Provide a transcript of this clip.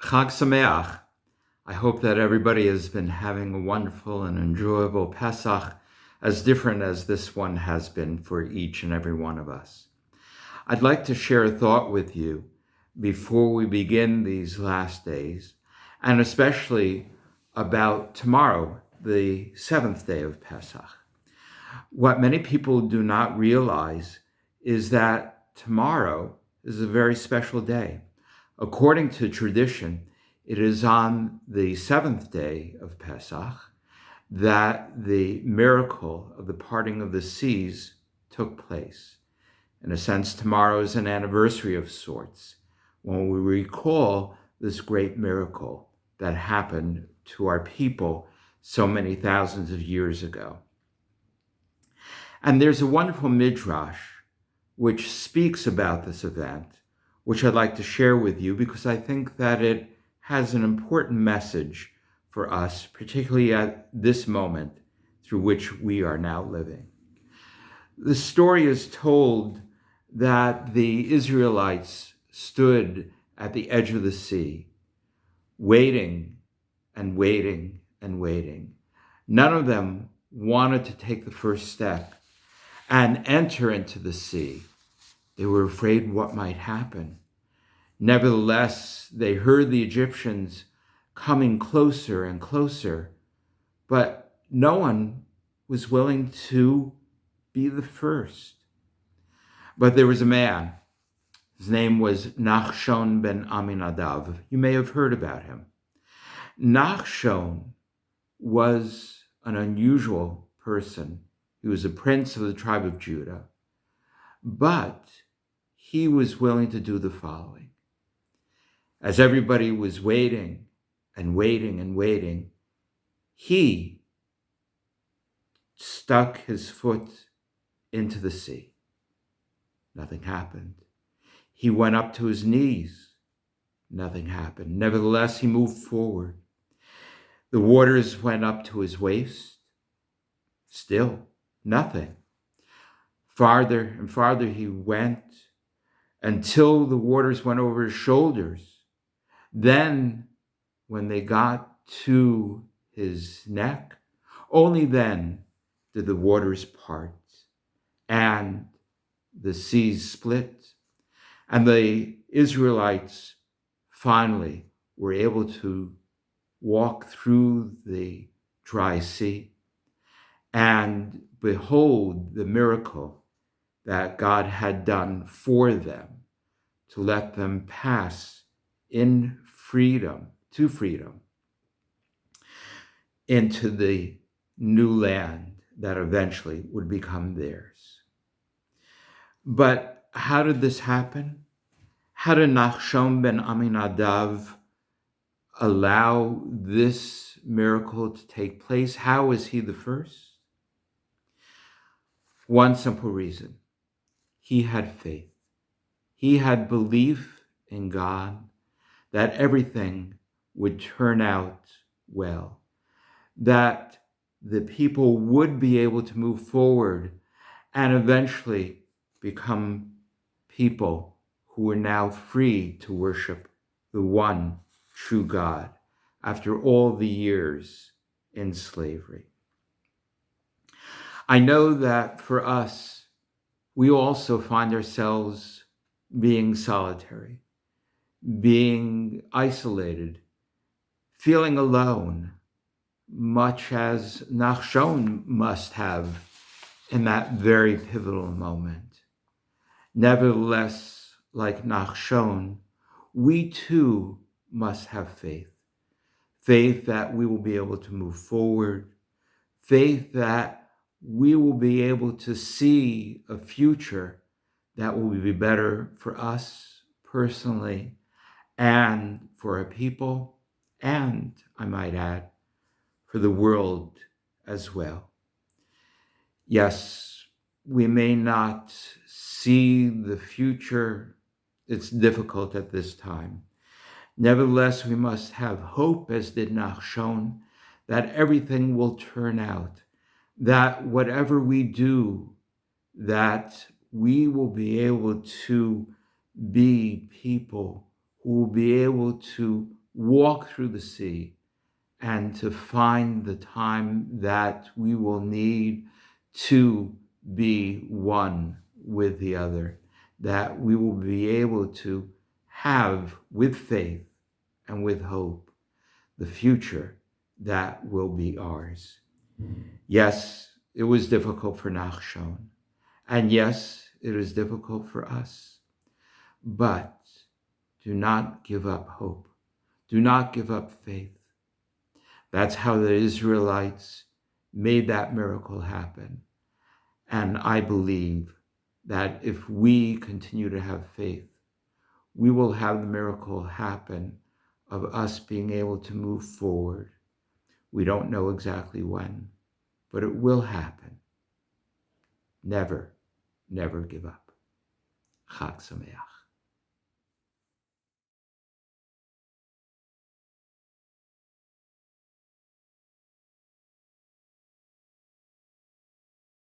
Chag Sameach. I hope that everybody has been having a wonderful and enjoyable Pesach, as different as this one has been for each and every one of us. I'd like to share a thought with you before we begin these last days, and especially about tomorrow, the seventh day of Pesach. What many people do not realize is that tomorrow is a very special day. According to tradition, it is on the seventh day of Pesach that the miracle of the parting of the seas took place. In a sense, tomorrow is an anniversary of sorts when we recall this great miracle that happened to our people so many thousands of years ago. And there's a wonderful midrash which speaks about this event, which I'd like to share with you because I think that it has an important message for us, particularly at this moment through which we are now living. The story is told that the Israelites stood at the edge of the sea, waiting and waiting and waiting. None of them wanted to take the first step and enter into the sea. They were afraid what might happen. Nevertheless, they heard the Egyptians coming closer and closer, but no one was willing to be the first. But there was a man. His name was Nachshon ben Aminadav. You may have heard about him. Nachshon was an unusual person. He was a prince of the tribe of Judah, but he was willing to do the following. As everybody was waiting and waiting and waiting, he stuck his foot into the sea. Nothing happened. He went up to his knees. Nothing happened. Nevertheless, he moved forward. The waters went up to his waist. Still, nothing. Farther and farther he went until the waters went over his shoulders. Then, when they got to his neck, only then did the waters part and the seas split. And the Israelites finally were able to walk through the dry sea and behold the miracle that God had done for them to let them pass in freedom, to freedom, into the new land that eventually would become theirs. But how did this happen? How did Nachshon ben Aminadav allow this miracle to take place? How was he the first? One simple reason. He had faith. He had belief in God that everything would turn out well, that the people would be able to move forward and eventually become people who were now free to worship the one true God after all the years in slavery. I know that for us, we also find ourselves being solitary, being isolated, feeling alone, much as Nachshon must have in that very pivotal moment. Nevertheless, like Nachshon, we too must have faith. Faith that we will be able to move forward. Faith that we will be able to see a future that will be better for us personally and for our people, and, I might add, for the world as well. Yes, we may not see the future. It's difficult at this time. Nevertheless, we must have hope, as did Nachshon, that everything will turn out, that whatever we do, that we will be able to be people who will be able to walk through the sea and to find the time that we will need to be one with the other, that we will be able to have with faith and with hope the future that will be ours. Yes, it was difficult for Nachshon, and yes, it is difficult for us, but do not give up hope. Do not give up faith. That's how the Israelites made that miracle happen. And I believe that if we continue to have faith, we will have the miracle happen of us being able to move forward. We don't know exactly when, but it will happen. Never, never give up. Chag Sameach.